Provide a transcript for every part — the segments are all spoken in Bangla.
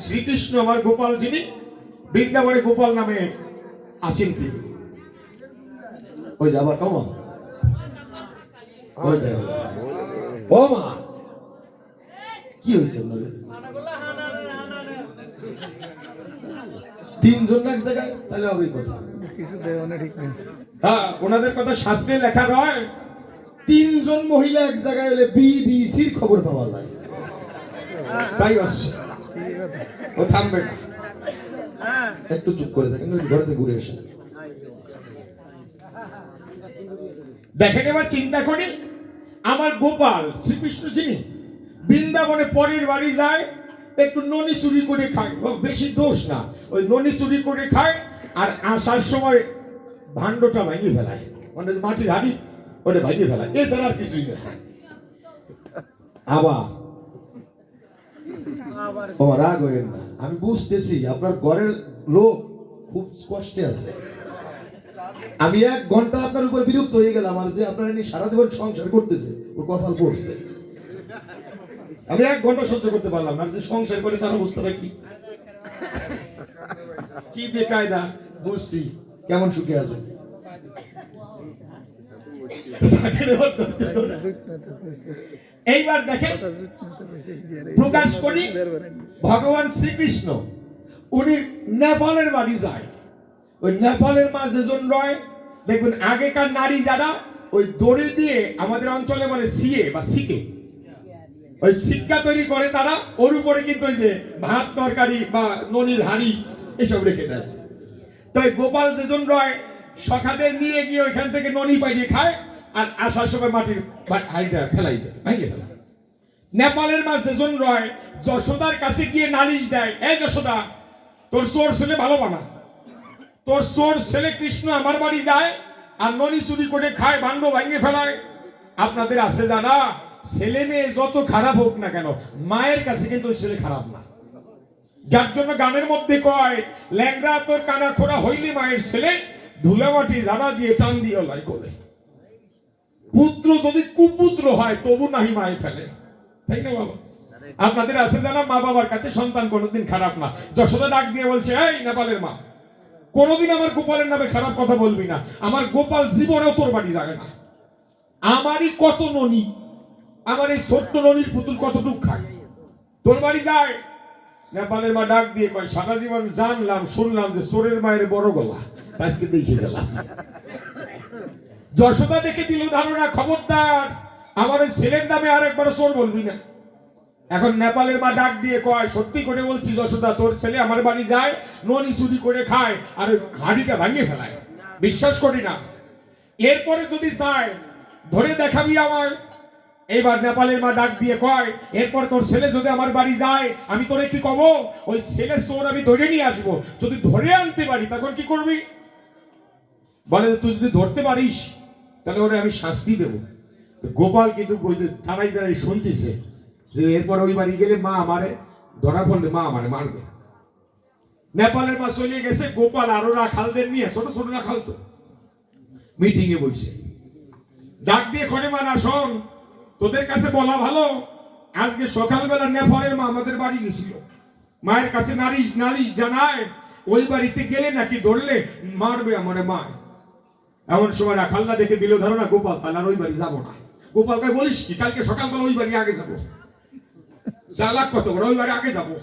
শ্রীকৃষ্ণ আমার গোপাল যিনি বৃন্দাবনে গোপাল নামে আছেন তিনি। ওই যাবার কমা ওই দেখ ও মা কি হয়েছে তিনজন এক জায়গায় তাহলে হবে কথা কিছু দেওয়া ঠিক নেই। হ্যাঁ ওনাদের কথা শাস্ত্রে লেখা রয় তিনজন মহিলা এক জায়গায় হলে বিবিসির খবর পাওয়া যায়। তাই আসছে ও থামবে না একটু চুপ করে থাকেন ঘরেতে ঘুরে এসে দেখেন। এবার চিন্তা করি আমার গোপাল শ্রীকৃষ্ণ যিনি বৃন্দাবনে পরের বাড়ি যায় একটু ননি চুরি করে খায়, বেশি দোষ না, ওই ননি চুরি করে খায় আর আসার সময় ভাণ্ডটা ভাঙিয়ে ফেলায়, মানে মাটির হাড়ি ওটা ভাঙিয়ে ফেলায়, এছাড়া আর কিছুই না। আবার ও রাগ হইেন না, আমি বুঝতেছি আপনার ঘরের লোক খুব কষ্টে আছে। আমি 1 ঘন্টা আপনার উপর বিরক্ত হয়ে গেলাম আর যে আপনার এনে সারা জীবন সংসার করতেছে ওর কপাল পড়ছে। আমি 1 ঘন্টা সহ্য করতে পারলাম না, যে সংসার করে তার অবস্থাটা কি বেকায়দা বুঝছি কেমন সুখে আছে। এইবার দেখেন প্রকাশ করি ভগবান শ্রীকৃষ্ণ উনি নেপালের বাড়ি যায়। ওই নেপালের মা যেজন রয় দেখবেন আগেকার নারী যারা ওই দড়ি দিয়ে আমাদের অঞ্চলে বলে সিয়ে বা সিকে, ওই শিক্ষা তৈরি করে তারা, ওর উপরে কিন্তু ওই যে ভাত তরকারি বা ননির হাঁড়ি এসব রেখে দেয়। তাই গোপাল যেজন রয় সখাদের নিয়ে গিয়ে ওইখান থেকে ননি পাইয়ে খায় আর আসার সময় মাটির হাঁড়িটা ফেলাই দেয়, ভেঙে ফেলে। নেপালের মা যেজন রয় যশোদার কাছে গিয়ে নালিশ দেয়, এই যশোদা তোর চোর ছেলে ভালো বানা, তোর চোর ছেলে কৃষ্ণ আমার বাড়ি যায় আর ননি চুরি করে খায়, ভাণ্ড ভাঙিয়ে ফেলায়। আপনাদের আছে জানা ছেলে মেয়ে যত খারাপ হোক না কেন মায়ের কাছে কিন্তু ছেলে খারাপ না। যার জন্য গানের মধ্যে কয় ল্যাংড়া তোর কানা খোড়া হইলে মায়ের ছেলে ধুলামাটি জানা দিয়ে টান দিয়ে লাই করে। পুত্র যদি কুপুত্র হয় তবু নাহি মায় ফেলে, তাই না বাবা? আপনাদের আছে জানা মা বাবার কাছে সন্তান কোনোদিন খারাপ না। যশোদা ডাক দিয়ে বলছে, এই নেপালের মা কোনোদিন আমার গোপালের নামে খারাপ কথা বলবি না, আমার গোপাল জীবনেও তোর বাড়ি যাবে না। আমারই কত ননি, আমার এই ছোট্ট ননির পুতুল কতটুক খায়, তোর বাড়ি যায়। নেপালের মা ডাক দিয়ে কয়, সারা জীবন জানলাম শুনলাম যে চোরের মায়ের বড় গলা, আজকে দেখে গেলাম। যশোদা দেখে দিল ধারণা, খবরদার আমার ওই ছেলের নামে আর একবার চোর বলবি না। এখন নেপালের মা ডাক দিয়ে কয়, সত্যি করে বলছি যশোদা, তোর ছেলে আমার বাড়ি যায় ননি চুরি করে খায় আর হাঁড়িটা ভাঙিয়ে ফেলায়, বিশ্বাস করি না। এরপরে যদি চায় ধরে দেখাবি আমার। এইবার নেপালের মা ডাক দিয়ে কয়, এরপর তোর ছেলে যদি আমার বাড়ি যায় আমি তোরে কি কব, ওই ছেলের চোর আমি ধরে নিয়ে আসবো, যদি ধরে আনতে পারি তখন কি করবি? বলে তুই যদি ধরতে পারিস তাহলে ওরে আমি শাস্তি দেবো। গোপাল কিন্তু দাঁড়াই দাঁড়াই শুনতেছে যে এরপর ওই বাড়ি গেলে মা আমারে ধরা পড়লে মা আমারে মারবে। নেপালের মা চলে গেছে, গোপাল আরো রাখালদের নিয়ে, ছোট ছোট রাখাল তো, মিটিং এ বসে ডাক দিয়ে খড়ে মানা, শোন তোদের কাছে বলা ভালো, আজকে সকালবেলা নেপালের মা আমাদের বাড়ি গেছিল, মায়ের কাছে নালিশ জানায় ওই বাড়িতে গেলে নাকি ধরলে মারবে আমারে মা। এমন সময় রাখালরা ডেকে দিল ধারণা, গোপাল তাহলে আর ওই বাড়ি যাবো না। গোপাল ভাই বলিস কি, কালকে সকালবেলা ওই বাড়ি আগে যাবো, চালাক কত বড়, ওই বাড়ি আগে যাবো।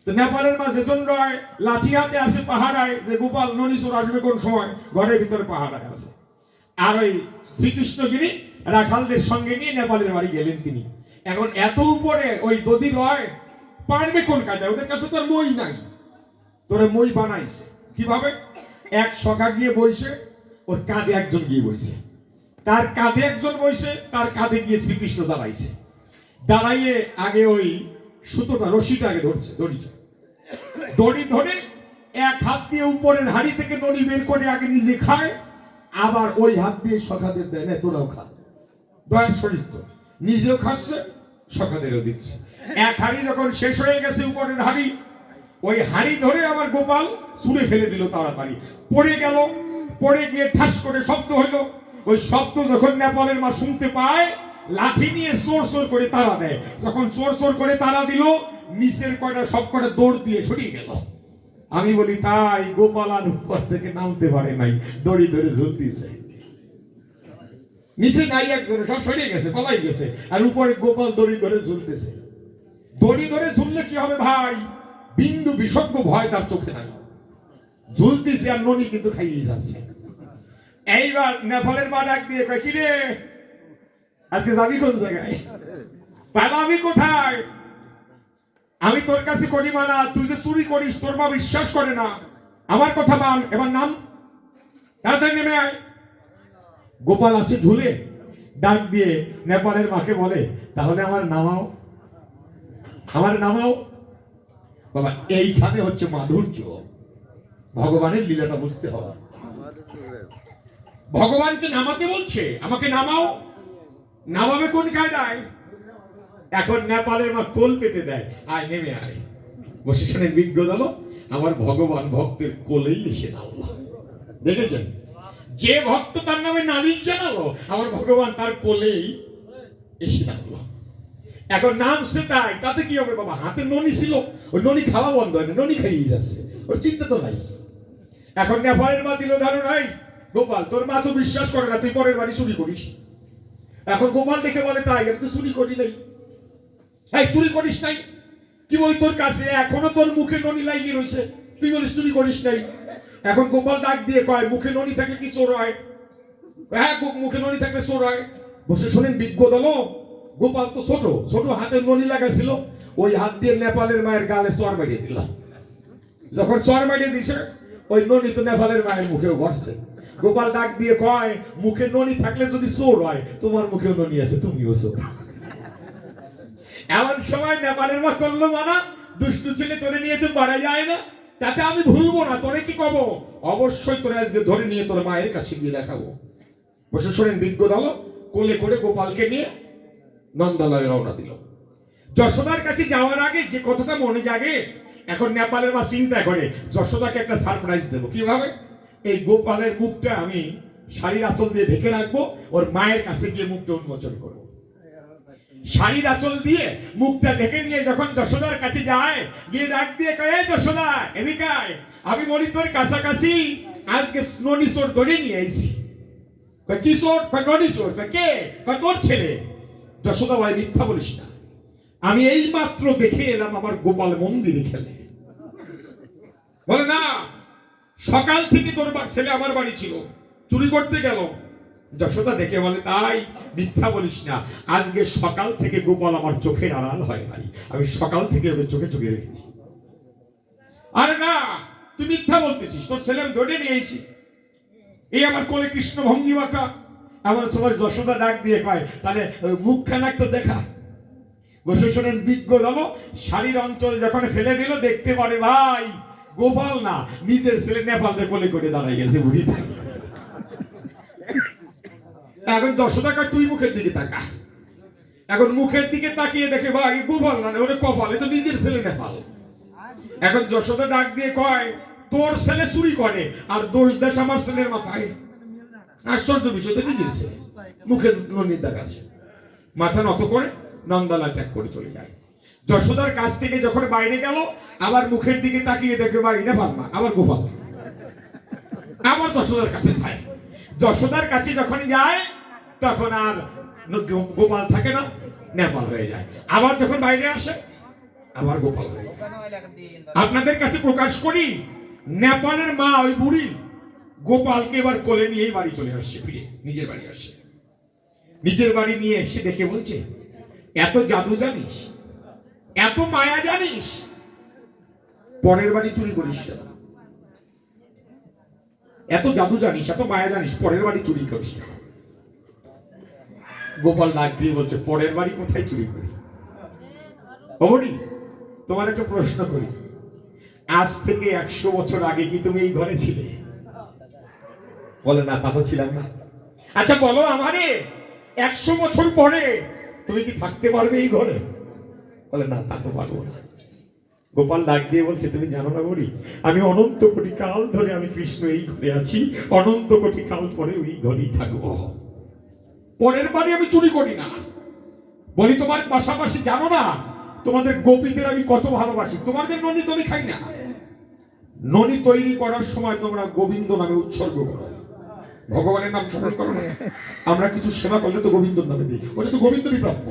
তো নেপালের মা যেজন রয় লাঠি হাতে আছে পাহাড়ায়, যে গোপাল ননি চোর আসবে কোন সময়, ঘরের ভিতরে পাহাড়ায় আছে। আর ওই শ্রীকৃষ্ণ যিনি রাখালদের সঙ্গে নিয়ে নেপালের বাড়ি গেলেন তিনি। এখন এত উপরে ওই দদি রয় পারবে কোন কাজে, ওদের কাছে তোর মই নাই, তোরে মই বানাইছে কিভাবে? এক সখা গিয়ে বইছে, ওর কাঁধে একজন গিয়ে বইছে, তার কাঁধে একজন বইছে, তার কাঁধে গিয়ে শ্রীকৃষ্ণ দাঁড়াইছে। দাঁড়াইয়ে আগে ওই সুতোটা রশিটা আগে ধরছে, দড়ি ধরে এক হাত দিয়ে উপরের হাড়ি থেকে নড়ি বের করে আগে নিজে খায়, আবার ওই হাত দিয়ে সখাদের দেয়, না তোরাও খা। দয়ার শরীর তো নিজেও খাচ্ছে সখাদেরও দিচ্ছে। এক হাড়ি যখন শেষ হয়ে গেছে উপরের হাড়ি, ওই হাড়ি ধরে আমার গোপাল ছুঁড়ে ফেলে দিল, তাড়াতাড়ি পড়ে গেল, পড়ে গিয়ে ঠাস করে শব্দ হইলো। ওই শব্দ যখন নেপালের মা শুনতে পায়, লাঠি নিয়ে চোর চোর করে তাড়া দেয়। যখন চোর চোর করে তাড়া দিল, নিচের কয়টা সব কটা দৌড় দিয়ে সরিয়ে গেল। আমি বলি তাই, গোপাল আর উপর থেকে নামতে পারে নাই, দড়ি ধরে ঝুলতেছে। নিচে নাই একজন, সব সরিয়ে গেছে, পালাই গেছে, আর উপরে গোপাল দড়ি ধরে ঝুলতেছে। দড়ি ধরে ঝুললে কি হবে ভাই? বিন্দু বিসর্গ ভয় তার চোখে নাই, ঝুলতেছে আর ননি কিন্তু খাইয়ে যাচ্ছে। এইবার নেপালের মা ডাক দিয়ে কয়, কি রে আজকে যাবি কোন জায়গায়? পালাবি কোথায়? আমি তোর কাছে করি মানা, তুই যে চুরি করিস তোর মা বিশ্বাস করে না, আমার কথা মান, এবার নাম, তাড়াতাড়ি নেমে আয়। গোপাল আছে ঝুলে, ডাক দিয়ে নেপালের মাকে বলে, তাহলে আমার নামাও, আমার নামাও। বাবা এইখানে হচ্ছে মাধুর্য, ভগবানের লীলাটা বুঝতে হবে। ভগবানকে নামাতে বলছে, আমাকে নামাও, নামাবে কোন কায়দায়? এখন নেপালের মা কোল পেতে দেয়, আয় নেমে আয়। বসে শুনে বিজ্ঞ দল, আমার ভগবান ভক্তের কোলেই এসে নামলো। দেখেছেন, যে ভক্ত তার নামে নালিশ জানালো, আমার ভগবান তার কোলেই এসে নামলো। এখন নামছে তাই, তাতে কি হবে বাবা? হাতে ননি ছিল, ওই ননি খাওয়া বন্ধ হয় না, ননি খাইয়ে যাচ্ছে, ওর চিন্তা তো নাই। এখন নেপালের মা দিল ধারণ, নাই গোপাল তোর মা তো বিশ্বাস করে না, তুই পরের বাড়ি চুরি করিস। এখন গোপাল দেখে বলে, তাই আমি তো চুরি করি নাই। হ্যাঁ চুরি করিস নাই? কি বলি তোর কাছে এখনো তোর মুখে ননি লাগিয়ে রয়েছে, তুই বলিস চুরি করিস নাই। এখন গোপাল ডাক দিয়ে কয়, মুখে ননি থাকলে কি চোর হয়? হ্যাঁ মুখে ননি থাকলে চোর হয়। বসে শোনেন বিজ্ঞ দল, গোপাল তো ছোট ছোট হাতে ননি লাগাইছিল, ওই হাত দিয়ে নেপালের মায়ের গালে চর মারিয়ে দিল। যখন চর মারিয়ে দিছে, ওই ননি তো নেপালের মায়ের মুখেও ঘটছে। গোপাল ডাক দিয়ে কয়, মুখে ননি থাকলে যদি চোর হয়, তোমার মুখেও ননি আছে, তুমিও চোর। এমন সময় নেপালের মা করলো মানা, দুষ্টু ছেলে তোরে নিয়ে তো পারা যায় না, তাতে আমি ভুলবো না, তোরে কি কব? অবশ্যই তোরে আজকে ধরে নিয়ে তোর মায়ের কাছে গিয়ে দেখাবো। বসে শোনেন বিজ্ঞ দল, কোলে করে গোপালকে নিয়ে নন্দালয়ে রওনা দিল। যশোদার কাছে যাওয়ার আগে যে কথাটা মনে জাগে, এখন নেপালের মা চিন্তা করে যশোদাকে একটা সারপ্রাইজ দেবো। কিভাবে? এই গোপালের মুখটা আমি শাড়ির আঁচল দিয়ে ঢেকে রাখবো, ওর মায়ের কাছে গিয়ে মুখটা উন্মোচন করবো। শাড়ির আঁচল দিয়ে মুখটা ঢেকে নিয়ে যখন যশোদার কাছে যায়, গিয়ে ডাক দিয়ে কয়, যশোদা এদিকে আয়, আমি বলি তোর কাছাকাছি আজকে ননি চোর ধরে নিয়ে আইছি। কি চোর? ননি চোর। কে? তোর ছেলে। যশোদা ভাই মিথ্যা বলিস না, আমি এই মাত্র দেখে এলাম আমার গোপাল মন্দিরে খেলে। বলে না, সকাল থেকে তোর ছেলে আমার বাড়ি ছিল, চুরি করতে গেল। যশোদা দেখে বলে, তাই? মিথ্যা বলিস না, আজকে সকাল থেকে গোপাল আমার চোখের আড়াল হয় নাই, আমি সকাল থেকে ওকে চোখে চোখে রেখেছি। আরে না, তুই মিথ্যা বলতেছিস, তোর ছেলে আমি ধরে নিয়ে এসেছি, এই আমার কোলে কৃষ্ণ ভঙ্গি বাঁকা। আমার সময় যশোদা ডাক দিয়ে কয়, তাহলে মুখখানা তো দেখা। বসে শোনেন বিজ্ঞ দল, শাড়ির অঞ্চল যখন ফেলে দিল, দেখতে পারে ভাই গোপাল না, নিজের ছেলে নেপালকে কোলে করে দাঁড়াই গেছে বুড়ি থাকে। এখন যশোদা কয়, তুই মুখের দিকে তাকা। এখন মুখের দিকে তাকিয়ে দেখে ভাই গোপাল না, ওরে কপাল, এ তো নিজের ছেলে নেপাল। এখন যশোদা ডাক দিয়ে কয়, তোর ছেলে চুরি করে আর দোষ দেশ আমার ছেলের মাথায়। আশ্চর্য বিষয়, তো নিজের ছেলে, মুখের ননির দাগ আছে। মাথা নত করে নন্দালা ত্যাগ করে চলে যায়। যশোদার কাছ থেকে যখন বাইরে গেল, আবার মুখের দিকে তাকিয়ে দেখে ভাই নেপাল না, আবার গোপাল। আবার যশোদার কাছে যায়। যশোদার কাছে যখন যায়, তখন আর গোপাল থাকে না, নেপাল হয়ে যায়। আবার যখন বাইরে আসে, আবার গোপাল হয়ে যায়। আপনাদের কাছে প্রকাশ করি, নেপালের মা ওই বুড়ি গোপালকে এবার কোলে নিয়ে বাড়ি চলে আসছে, ফিরে নিজের বাড়ি আসছে। নিজের বাড়ি নিয়ে এসে দেখে বলছে, এত জাদু জানিস, এত মায়া জানিস, পরের বাড়ি চুরি করিস কেন? এত জাদু জানিস, এত মায়া জানিস, পরের বাড়ি চুরি করিস কেন? গোপাল ডাক দিয়ে বলছে, পরের বাড়ি কোথায় চুরি করি? ওমনি তোমার একটা প্রশ্ন করি, আজ থেকে 100 বছর আগে কি তুমি এই ঘরে ছিলে? বলে না, তা তো ছিলাম না। আচ্ছা বলো আমারে, 100 বছর পরে তুমি কি থাকতে পারবে এই ঘরে? বলে না, তা তো পারবো না। গোপাল ডাক দিয়ে বলছে, তুমি জানো না বলি, আমি অনন্ত কোটি কাল ধরে আমি কৃষ্ণ এই ঘরে আছি, অনন্ত কোটি কাল পরে ওই ঘরেই থাকবো, পরের বাড়ি আমি চুরি করি না। বলি তোমার পাশাপাশি জানো না, তোমাদের গোপীদের আমি কত ভালোবাসি, তোমাদের ননি তো আমি খাই না। ননি তৈরি করার সময় তোমরা গোবিন্দ নামে উৎসর্গ করো, ভগবানের নাম স্মরণ করো না। আমরা কিছু সেবা করলে তো গোবিন্দর নামে দিই, ওটা তো গোবিন্দরই প্রাপ্য।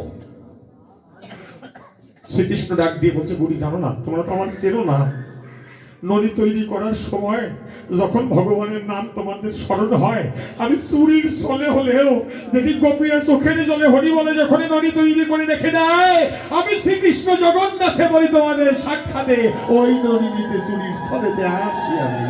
শ্রীকৃষ্ণ ডাক দিয়ে বলছে, বুড়ি জানো না, তোমরা তো আমার চেনো না। ননি তৈরি করার সময় যখন ভগবানের নাম তোমাদের স্মরণ হয়, আমি চুরির চলে হলেও দেখি গোপীরা চোখের জলে হরি বলে যখন ননি তৈরি করে রেখে দেয়, আমি শ্রীকৃষ্ণ জগন্নাথে বলি তোমাদের সাক্ষাতে ওই ননি নিতে চুরির চলেতে আসি আমি।